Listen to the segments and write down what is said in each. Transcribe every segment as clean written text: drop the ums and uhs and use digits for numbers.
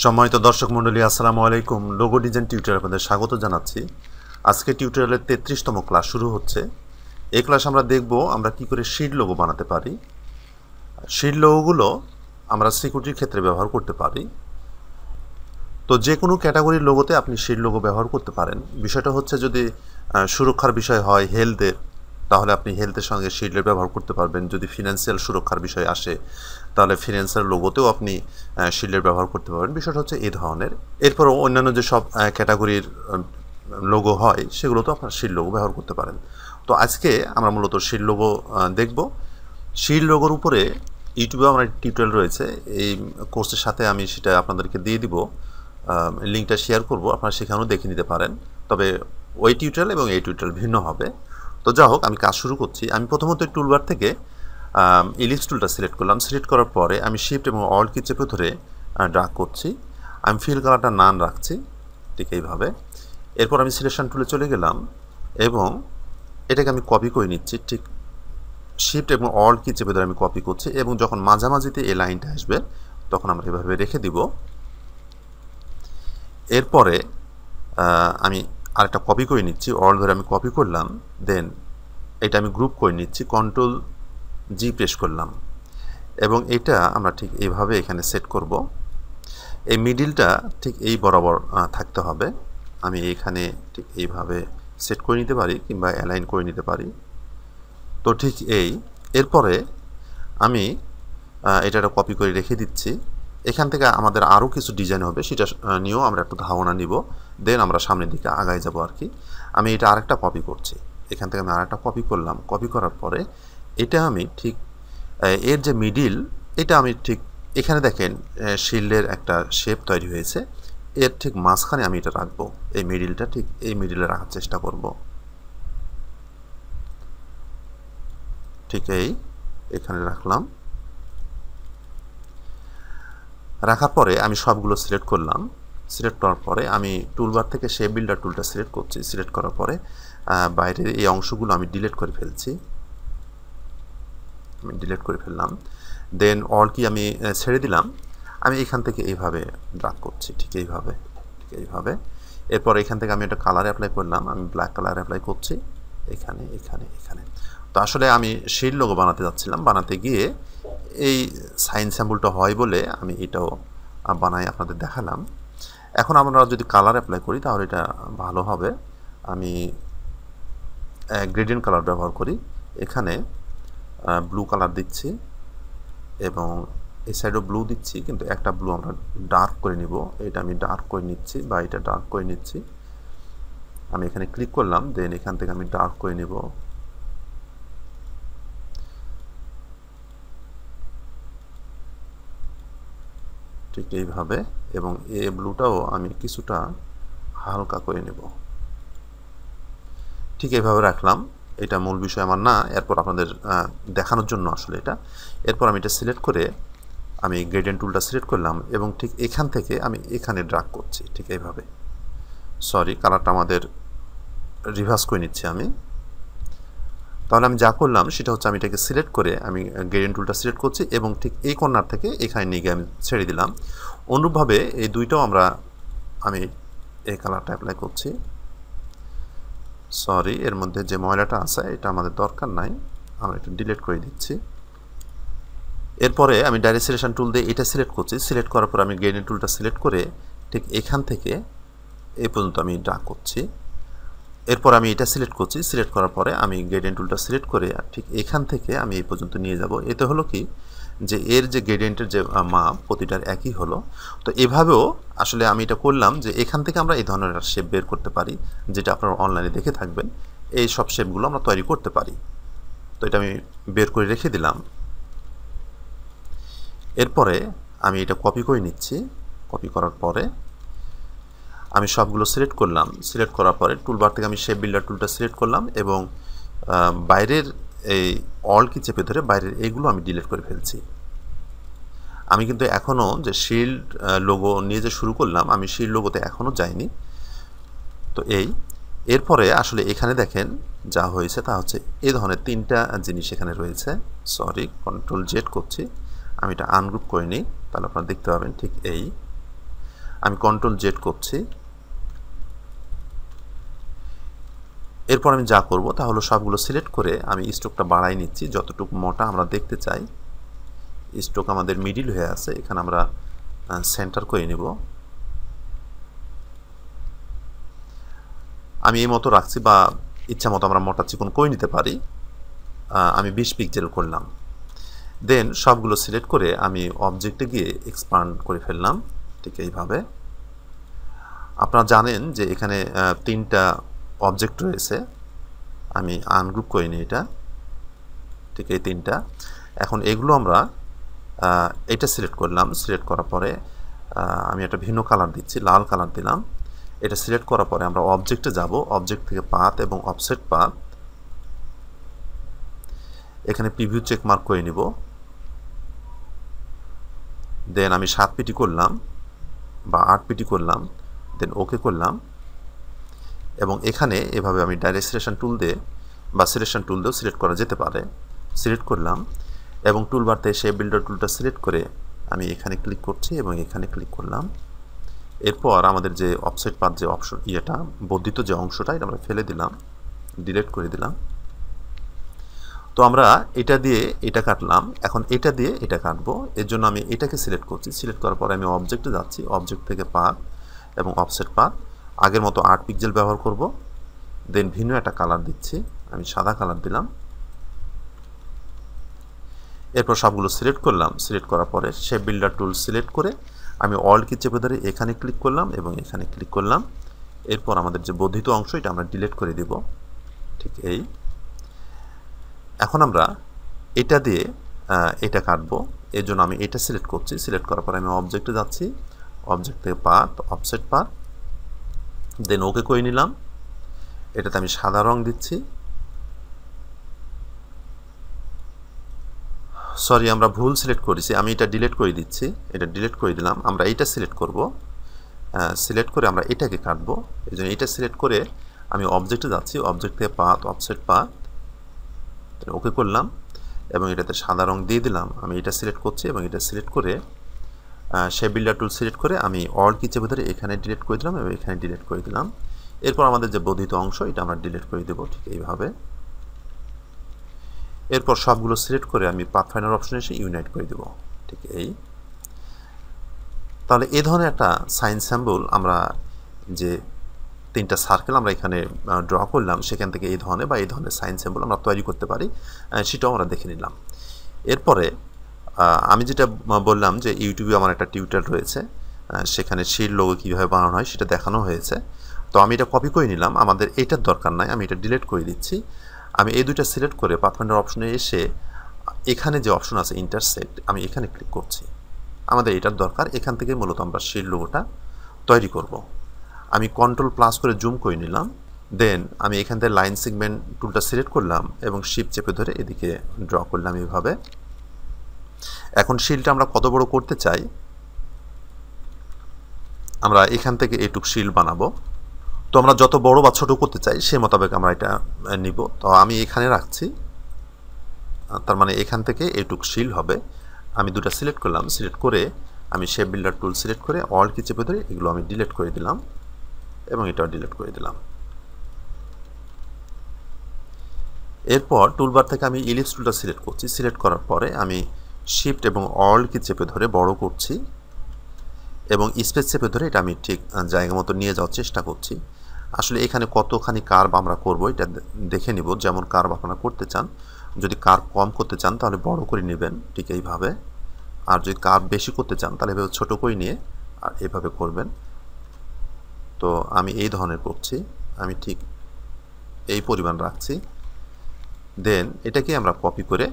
সম্মানিত দর্শক মণ্ডলী, আসসালামু আলাইকুম। লোগো ডিজাইন টিউটোরিয়ালে আপনাদের স্বাগত জানাচ্ছি। আজকে টিউটোরিয়ালের 33তম ক্লাস শুরু হচ্ছে। এই ক্লাস আমরা দেখব আমরা কি করে শিট লোগো বানাতে পারি। শিট লোগোগুলো আমরা সিকিউরিটির ক্ষেত্রে ব্যবহার করতে পারি। তো যে কোনো ক্যাটাগরির লোগোতে আপনি শিট লোগো ব্যবহার করতে পারেন। বিষয়টা হচ্ছে যদি সুরক্ষার বিষয় হয়, হেলথের, তাহলে আপনি হেলথের সঙ্গে শিল্ডের ব্যবহার করতে পারবেন। যদি ফিনান্সিয়াল সুরক্ষার বিষয় আসে তাহলে ফিনান্সিয়াল লোগোতেও আপনি শিল্ডের ব্যবহার করতে পারবেন। বিষয়টা হচ্ছে এই ধরনের। এরপরও অন্যান্য যে সব ক্যাটাগরির লোগো হয় সেগুলোতেও আপনার শিল্ড লোগো ব্যবহার করতে পারেন। তো আজকে আমরা মূলত শিল্ড লোগো দেখব। শিল্ড লোগোর উপরে ইউটিউবে আমার টিউটোরিয়াল রয়েছে। এই কোর্সের সাথে আমি সেটা আপনাদেরকে দিয়ে দিব, লিঙ্কটা শেয়ার করব, আপনারা সেখানেও দেখে নিতে পারেন। তবে ওই টিউটোরিয়াল এবং এই টিউটোরিয়াল ভিন্ন হবে। তো যা হোক, আমি কাজ শুরু করছি। আমি প্রথমত টুলবার থেকে ইলিপস টুলটা সিলেক্ট করলাম। সিলেক্ট করার পরে আমি শিফট এবং অল্ট কি চেপে ধরে ড্র্যাগ করছি। আমি ফিল কালারটা নান রাখছি, ঠিক এইভাবে। এরপর আমি সিলেকশন টুলে চলে গেলাম এবং এটাকে আমি কপি করে নিচ্ছি। ঠিক শিফট এবং অল্ট কি চেপে ধরে আমি কপি করছি এবং যখন মাঝামাঝিতে এই লাইনটা আসবে তখন আমরা এভাবে রেখে দিব। এরপরে আমি আরেকটা কপি করে নিচ্ছি, অল্ট ধরে আমি কপি করলাম। দেন এটা আমি গ্রুপ করে নিচ্ছি, কন্ট্রোল জি প্রেস করলাম এবং এটা আমরা ঠিক এইভাবে এখানে সেট করব। এই মিডিলটা ঠিক এই বরাবর থাকতে হবে। আমি এখানে ঠিক এইভাবে সেট করে নিতে পারি কিংবা অ্যালাইন করে নিতে পারি। তো ঠিক এরপরে আমি এটা কপি করে রেখে দিচ্ছি। এখান থেকে আমাদের আরও কিছু ডিজাইন হবে, সেটা নিয়েও আমরা একটু ধারণা নিব। দেন আমরা সামনের দিকে আগায় যাব আর কি। আমি এটা আরেকটা কপি করছি। এখান থেকে আমি আরেকটা কপি করলাম। কপি করার পরে এটা আমি ঠিক এর যে মিডিল, এটা আমি ঠিক এখানে দেখেন শিল্ডের একটা শেপ তৈরি হয়েছে। এর ঠিক মাঝখানে আমি এটা রাখবো। এই মিডিলটা ঠিক এই মিডিলে রাখার চেষ্টা করব। ঠিক এখানে রাখলাম। রাখার পরে আমি সবগুলো সিলেক্ট করলাম। সিলেক্ট করার পরে আমি টুলবার থেকে শেপ বিল্ডার টুলটা সিলেক্ট করছি। সিলেক্ট করার পরে বাইরের এই অংশগুলো আমি ডিলিট করে ফেলছি। আমি ডিলিট করে ফেললাম। দেন অল কি আমি ছেড়ে দিলাম। আমি এখান থেকে এইভাবে ড্র্যাগ করছি, ঠিক এইভাবে। এরপর এখান থেকে আমি একটা কালার অ্যাপ্লাই করলাম। আমি ব্ল্যাক কালার অ্যাপ্লাই করছি এখানে। তো আসলে আমি শিট লোগো বানাতে যাচ্ছিলাম। বানাতে গিয়ে এই সাইন স্যাম্পলটা হয় বলে আমি এটাও বানাই আপনাদের দেখালাম। এখন আমরা যদি কালার অ্যাপ্লাই করি তাহলে এটা ভালো হবে। আমি গ্রেডিয়েন্ট কালার ব্যবহার করি। এখানে ব্লু কালার দিচ্ছি এবং এই সাইডও ব্লু দিচ্ছি, কিন্তু একটা ব্লু আমরা ডার্ক করে নিব। এটা আমি ডার্ক করে নিচ্ছি বা এটা ডার্ক করে নিচ্ছি। আমি এখানে ক্লিক করলাম। দেন এখান থেকে আমি ডার্ক করে নিব। ঠিক এইভাবে। এবং এই ব্লুটাও আমি কিছুটা হালকা করে নেব। ঠিক এইভাবে রাখলাম। এটা মূল বিষয় আমার না, এরপর আপনাদের দেখানোর জন্য আসলে এটা। এরপর আমি এটা সিলেক্ট করে আমি গ্রেডিয়েন্ট টুলটা সিলেক্ট করলাম এবং ঠিক এখান থেকে আমি এখানে ড্র্যাগ করছি, ঠিক এইভাবে। সরি, কালারটা আমাদের রিভার্স করে নিচ্ছি আমি। তাহলে আমি যা করলাম সেটা হচ্ছে আমি এটাকে সিলেক্ট করে আমি গ্রেডিয়েন্ট টুলটা সিলেক্ট করছি এবং ঠিক এই কর্নার থেকে এখানে নিয়ে গিয়ে আমি ছেড়ে দিলাম। অনুরূপভাবে এই দুইটাও আমি এই কালারটা অ্যাপ্লাই করছি। সরি, এর মধ্যে যে ময়লাটা আছে এটা আমাদের দরকার নাই, আমরা এটা ডিলিট করে দিচ্ছি। এরপরে আমি ডাইরেক্ট সিলেকশন টুল দিয়ে এটা সিলেক্ট করছি। সিলেক্ট করার পর আমি গ্রেডিয়েন্ট টুলটা সিলেক্ট করে ঠিক এখান থেকে এই পর্যন্ত আমি ড্র্যাগ করছি। এরপর আমি এটা সিলেক্ট করছি। সিলেক্ট করার পরে আমি গ্রেডিয়েন্ট টুলটা সিলেক্ট করে ঠিক এখান থেকে আমি এই পর্যন্ত নিয়ে যাব। এতে হলো কি যে এর যে গ্রেডিয়েন্টের যে মাপ প্রতিটার একই হলো। তো এভাবেও আসলে আমি এটা করলাম যে এখান থেকে আমরা এই ধরনের শেপ বের করতে পারি, যেটা আপনারা অনলাইনে দেখে থাকবেন। এই সব শেপগুলো আমরা তৈরি করতে পারি। তো এটা আমি বের করে রেখে দিলাম। এরপরে আমি এটা কপি করে নিচ্ছি। কপি করার পরে আমি সবগুলো সিলেক্ট করলাম। সিলেক্ট করার পরে টুলবার থেকে আমি শেপ বিল্ডার টুলটা সিলেক্ট করলাম এবং বাইরের এই অল কি চেপে ধরে বাইরের এইগুলো আমি ডিলিট করে ফেলছি। আমি কিন্তু এখনও যে শিল্ড লোগো নিয়ে যে শুরু করলাম, আমি শিল্ড লোগোতে এখনও যাইনি। তো এরপরে আসলে এখানে দেখেন যা হয়েছে তা হচ্ছে এই ধরনের তিনটা জিনিস এখানে রয়েছে। সরি, কন্ট্রোল জেড করছি। আমি এটা আনগ্রুপ করে নিই, তাহলে আপনারা দেখতে পাবেন ঠিক আমি কন্ট্রোল জেড করছি। এরপর আমি যা করব তা হলো সবগুলো সিলেক্ট করে আমি স্ট্রোকটা বাড়াই নিচ্ছি যতটুকু মোটা আমরা দেখতে চাই। স্ট্রোক আমাদের মিডিল হয়ে আছে, এখানে আমরা সেন্টার করে নেব। আমি এই মতো রাখছি, বা ইচ্ছা মতো আমরা মোটা চিকন করে নিতে পারি। আমি 20 পিক্সেল করলাম। দেন সবগুলো সিলেক্ট করে আমি অবজেক্টে গিয়ে এক্সপান্ড করে ফেললাম ঠিক এইভাবে। আপনারা জানেন যে এখানে 3টা অবজেক্ট রয়েছে, আমি আনগ্রুপ করে নিই এটা, ঠিক এই 3টা। এখন এগুলো আমরা এটা সিলেক্ট করলাম, সিলেক্ট করার পরে আমি একটা ভিন্ন কালার দিচ্ছি, লাল কালার দিলাম। এটা সিলেক্ট করার পরে আমরা অবজেক্টে যাব, অবজেক্ট থেকে পাথ এবং অফসেট পাথ, এখানে প্রিভিউ চেক মার্ক করে নিব। দেন আমি 7 পিটি করলাম বা 8 পিটি করলাম, দেন ওকে করলাম। এবং এখানে এভাবে আমি ডাইরেক্ট সিলেকশন টুল দিয়ে বা সিলেকশন টুল দিয়েও সিলেক্ট করা যেতে পারে। সিলেক্ট করলাম এবং টুলবার থেকে শেপ বিল্ডার টুলটা সিলেক্ট করে আমি এখানে ক্লিক করছি এবং এখানে ক্লিক করলাম। এরপর আমাদের যে অফসেট পাথ যে অপশন ইয়েটা বর্ধিত যে অংশটা এটা আমরা ফেলে দিলাম, ডিলিট করে দিলাম। তো আমরা এটা দিয়ে এটা কাটলাম, এখন এটা দিয়ে এটা কাটবো। এর জন্য আমি এটাকে সিলেক্ট করছি, সিলেক্ট করার পরে আমি অবজেক্টে যাচ্ছি, অবজেক্ট থেকে পাথ এবং অফসেট পাথ আগের মতো 8 পিক্সেল ব্যবহার করব। দেন ভিন্ন একটা কালার দিচ্ছি, আমি সাদা কালার দিলাম। এরপর সবগুলো সিলেক্ট করলাম, সিলেক্ট করার পরে শেপ বিল্ডার টুল সিলেক্ট করে আমি অল কি চেপে ধরে এখানে ক্লিক করলাম এবং এখানে ক্লিক করলাম। এরপর আমাদের যে বর্ধিত অংশ এটা আমরা ডিলিট করে দিব, ঠিক এই। এখন আমরা এটা দিয়ে এটা কাটবো, এর জন্য আমি এটা সিলেক্ট করছি, সিলেক্ট করার পর আমি অবজেক্টে যাচ্ছি, অবজেক্ট থেকে পাথ অফসেট পাথ, দেন ওকে করে নিলাম। এটাতে আমি সাদা রং দিচ্ছি, সরি আমরা ভুল সিলেক্ট করেছি, আমি এটা ডিলিট করে দিচ্ছি, এটা ডিলিট করে দিলাম। আমরা এইটা সিলেক্ট করব, সিলেক্ট করে আমরা এটাকে কাটবো। এই জন্য এটা সিলেক্ট করে আমি অবজেক্টে যাচ্ছি, অবজেক্ট থেকে পাথ অফসেট পাথ, ওকে করলাম এবং এটাতে সাদা রং দিয়ে দিলাম। আমি এটা সিলেক্ট করছি এবং এটা সিলেক্ট করে শেপ বিল্ডার টুল সিলেক্ট করে আমি অল কি চেপে ধরে এখানে ডিলিট করে দিলাম এবং এখানে ডিলিট করে দিলাম। এরপর আমাদের যে বর্ধিত অংশ এটা আমরা ডিলিট করে দেব ঠিক এইভাবে। এরপর সবগুলো সিলেক্ট করে আমি পাথফাইন্ডার অপশনে এসে ইউনাইট করে দেব, ঠিক এই। তাহলে এই ধরনের একটা সাইন সিম্বল আমরা যে 3টা সার্কেল আমরা এখানে ড্র করলাম সেখান থেকে এই ধরনের বা এই ধরনের সাইন সিম্বল আমরা তৈরি করতে পারি, সেটাও আমরা দেখে নিলাম। এরপরে আমি যেটা বললাম যে ইউটিউবে আমার একটা টিউটোরিয়াল রয়েছে, সেখানে শিল্ড লোগো কীভাবে বানানো হয় সেটা দেখানো হয়েছে। তো আমি এটা কপি করে নিলাম, আমাদের এটার দরকার নাই, আমি এটা ডিলিট করে দিচ্ছি। আমি এই দুইটা সিলেক্ট করে পাথফাইন্ডার অপশনে এসে এখানে যে অপশন আছে ইন্টারসেক্ট, আমি এখানে ক্লিক করছি। আমাদের এটার দরকার, এখান থেকে মূলত আমরা শিল্ড লোগোটা তৈরি করব। আমি কন্ট্রোল প্লাস করে জুম করে নিলাম, দেন আমি এখান থেকে লাইন সেগমেন্ট টুলটা সিলেক্ট করলাম এবং শিফট চেপে ধরে এদিকে ড্র করলাম এইভাবে। এখন শিলটা আমরা কত বড় করতে চাই, আমরা এখান থেকে এইটুক শিল বানাবো। তো আমরা যত বড় বা ছোট করতে চাই সে মোতাবেক আমরা এটা নিব। তো আমি এখানে রাখছি, তার মানে এখান থেকে এইটুক শিল হবে। আমি দুটো সিলেক্ট করলাম, সিলেক্ট করে আমি শেপ বিল্ডার টুল সিলেক্ট করে অল কি চেপে ধরে এগুলো আমি ডিলিট করে দিলাম এবং এটাও ডিলিট করে দিলাম। এরপর টুলবার থেকে আমি ইলিপস টুলটা সিলেক্ট করছি, সিলেক্ট করার পরে আমি শিফট এবং অল কি চেপে ধরে বড় করছি এবং স্পেস চেপে ধরে এটা আমি ঠিক জায়গা মতো নিয়ে যাওয়ার চেষ্টা করছি। আসলে এখানে কতখানি কার্ভ আমরা করব এটা দেখে নিব, যেমন কার্ভ আপনারা করতে চান। যদি কার্ভ কম করতে চান তাহলে বড় করে নেবেন ঠিক এইভাবে, আর যদি কার্ভ বেশি করতে চান তাহলে এভাবে ছোটো করে নিয়ে আর এভাবে করবেন। তো আমি এই ধরনের করছি, আমি ঠিক এই পরিমাণ রাখছি। দেন এটাকে আমরা কপি করে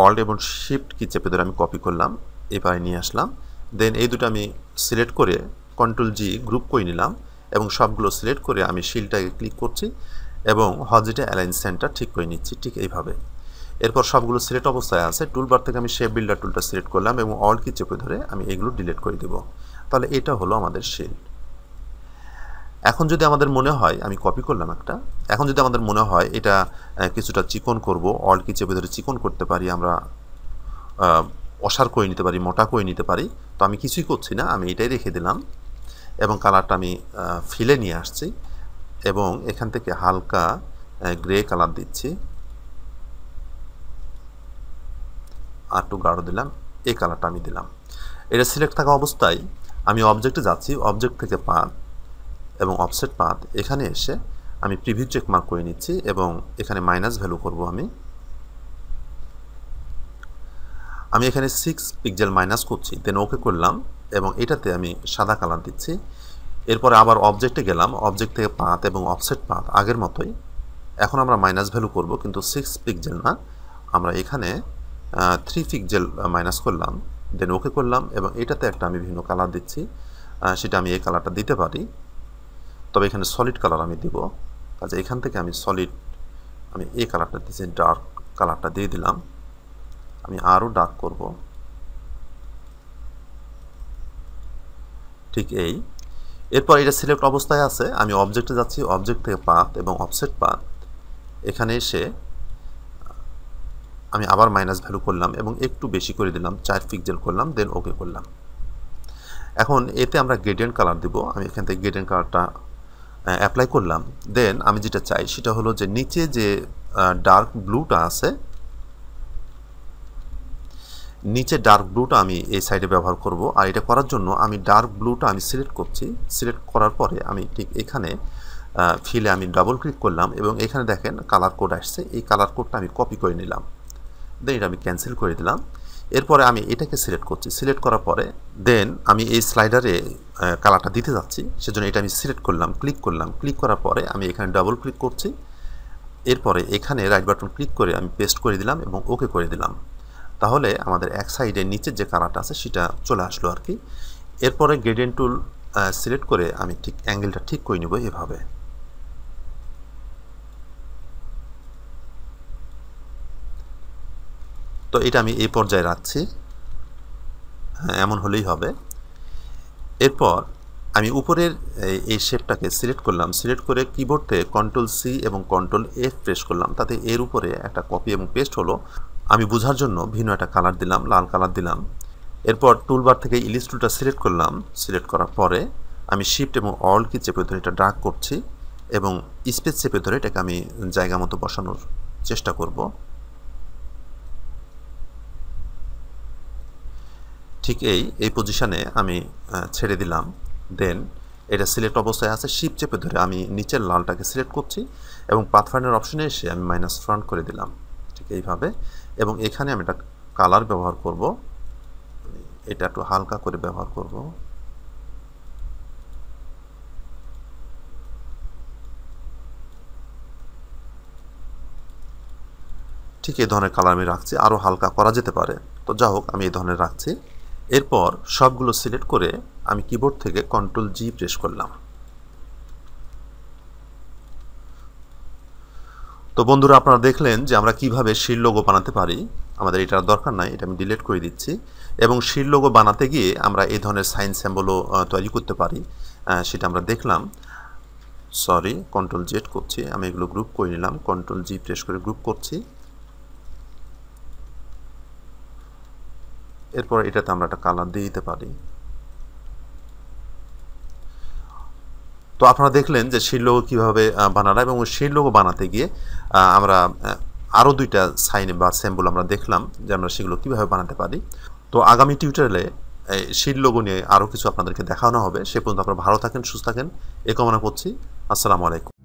অল্ট এবং শিফট কি চেপে ধরে আমি কপি করলাম, এবারে নিয়ে আসলাম। দেন এই দুটো আমি সিলেক্ট করে কন্ট্রোল জি গ্রুপ করে নিলাম এবং সবগুলো সিলেক্ট করে আমি শিলটাকে ক্লিক করছি এবং হজিটা অ্যালাইন সেন্টার ঠিক করে নিচ্ছি ঠিক এইভাবে। এরপর সবগুলো সিলেক্ট অবস্থায় আছে, টুলবার থেকে আমি শেপ বিল্ডার টুলটা সিলেক্ট করলাম এবং অল কি চেপে ধরে আমি এগুলো ডিলিট করে দেব। তাহলে এটা হলো আমাদের শিল। এখন যদি আমাদের মনে হয়, আমি কপি করলাম একটা, এখন যদি আমাদের মনে হয় এটা কিছুটা চিকন করব, অল কি চেপে ধরে চিকন করতে পারি আমরা অসার করে নিতে পারি, মোটা করে নিতে পারি। তো আমি কিছুই করছি না, আমি এটাই রেখে দিলাম এবং কালারটা আমি ফিলে নিয়ে আসছি এবং এখান থেকে হালকা গ্রে কালার দিচ্ছি, আর একটু গাঢ় দিলাম, এই কালারটা আমি দিলাম। এটা সিলেক্ট থাকা অবস্থায় আমি অবজেক্টে যাচ্ছি, অবজেক্ট থেকে পাথ এবং অফসেট পাথ, এখানে এসে আমি প্রিভিউ চেক মার্ক করে নিচ্ছি এবং এখানে মাইনাস ভ্যালু করব। আমি এখানে 6 পিক্সেল মাইনাস করছি, দেন ওকে করলাম এবং এটাতে আমি সাদা কালার দিচ্ছি। এরপরে আবার অবজেক্টে গেলাম, অবজেক্ট থেকে পাথ এবং অফসেট পাথ আগের মতোই। এখন আমরা মাইনাস ভ্যালু করব, কিন্তু 6 পিক্সেল না, আমরা এখানে 3 পিক্সেল মাইনাস করলাম, দেন ওকে করলাম এবং এটাতে একটা আমি ভিন্ন কালার দিচ্ছি। সেটা আমি এই কালারটা দিতে পারি, তবে এখানে সলিড কালার আমি দিব। কাজে এখান থেকে আমি সলিড, আমি এই কালারটা দিচ্ছি, ডার্ক কালারটা দিয়ে দিলাম। আমি আরও ডার্ক করব, ঠিক এই। এরপর এটা সিলেক্ট অবস্থায় আছে, আমি অবজেক্টে যাচ্ছি, অবজেক্ট থেকে পাথ এবং অফসেট পাথ, এখানে এসে আমি আবার মাইনাস ভ্যালু করলাম এবং একটু বেশি করে দিলাম, 4 পিক্সেল করলাম, দেন ওকে করলাম। এখন এতে আমরা গ্রেডিয়েন্ট কালার দিব, আমি এখান থেকে গ্রেডিয়েন্ট কালারটা অ্যাপ্লাই করলাম। দেন আমি যেটা চাই সেটা হলো যে নিচে যে ডার্ক ব্লুটা আছে, নিচে ডার্ক ব্লুটা আমি এই সাইডে ব্যবহার করব। আর এটা করার জন্য আমি ডার্ক ব্লুটা আমি সিলেক্ট করছি, সিলেক্ট করার পরে আমি ঠিক এখানে ফিলে আমি ডাবল ক্লিক করলাম এবং এখানে দেখেন কালার কোড আসছে, এই কালার কোডটা আমি কপি করে নিলাম, দেন এটা আমি ক্যান্সেল করে দিলাম। এরপরে আমি এটাকে সিলেক্ট করছি, সিলেক্ট করার পরে দেন আমি এই স্লাইডারে কালারটা দিতে যাচ্ছি, সেজন্য এটা আমি সিলেক্ট করলাম, ক্লিক করলাম, ক্লিক করার পরে আমি এখানে ডাবল ক্লিক করছি। এরপরে এখানে রাইট বাটন ক্লিক করে আমি পেস্ট করে দিলাম এবং ওকে করে দিলাম। তাহলে আমাদের এক সাইডে নিচের যে কালারটা আছে সেটা চলে আসলো আর কি। এরপরে গ্রেডিয়েন্ট টুল সিলেক্ট করে আমি ঠিক অ্যাঙ্গেলটা ঠিক করে নেব এভাবে। তো এটা আমি এই পর্যায়ে রাখছি, এমন হলেই হবে। এরপর আমি উপরের এই শেপটাকে সিলেক্ট করলাম, সিলেক্ট করে কিবোর্ড থেকে Ctrl+C এবং Ctrl+F প্রেস করলাম, তাতে এর উপরে একটা কপি এবং পেস্ট হলো। আমি বোঝার জন্য ভিন্ন একটা কালার দিলাম, লাল কালার দিলাম। এরপর টুলবার থেকে ইলিস্ট্রেটরটা সিলেক্ট করলাম, সিলেক্ট করার পরে আমি শিফট এবং অল কি চেপে ধরে এটা ড্র্যাগ করছি এবং স্পেস চেপে ধরে এটাকে আমি জায়গা মতো বসানোর চেষ্টা করব। ঠিক এই পজিশনে আমি ছেড়ে দিলাম। দেন এটা সিলেক্ট অবস্থায় আছে, শিফট চেপে ধরে আমি নিচের লালটাকে সিলেক্ট করছি এবং পাথফাইন্ডার অপশনে এসে আমি মাইনাস ফ্রন্ট করে দিলাম, ঠিক এইভাবে। এবং এখানে আমি একটা কালার ব্যবহার করব, এটা একটু হালকা করে ব্যবহার করব। ঠিক এই ধরনের কালার আমি রাখছি, আরও হালকা করা যেতে পারে, তো যা হোক আমি এই ধরনের রাখছি। এরপর সবগুলো সিলেক্ট করে আমি কিবোর্ড থেকে Ctrl+G প্রেস করলাম। তো বন্ধুরা, আপনারা দেখলেন যে আমরা কিভাবে শিট লোগো বানাতে পারি। আমাদের এটার দরকার নাই, এটা আমি ডিলিট করে দিচ্ছি। এবং শিট লোগো বানাতে গিয়ে আমরা এই ধরনের সাইন সিম্বলও তৈরি করতে পারি, সেটা আমরা দেখলাম। সরি, Ctrl+Z করছি, আমি এগুলো গ্রুপ করে নিলাম, Ctrl+G প্রেস করে গ্রুপ করছি। এরপর এটাতে আমরা একটা কালার দিয়ে দিতে পারি। তো আপনারা দেখলেন যে শিট লোগো কীভাবে বানানো, এবং শিট লোগো বানাতে গিয়ে আমরা আরও দুইটা সাইন বা সিম্বল আমরা দেখলাম যে আমরা সেগুলো কীভাবে বানাতে পারি। তো আগামী টিউটোরিয়ালে শিট লোগো নিয়ে আরও কিছু আপনাদেরকে দেখানো হবে। সে পর্যন্ত আপনারা ভালো থাকেন, সুস্থ থাকেন, এ কামনা করছি। আসসালামু আলাইকুম।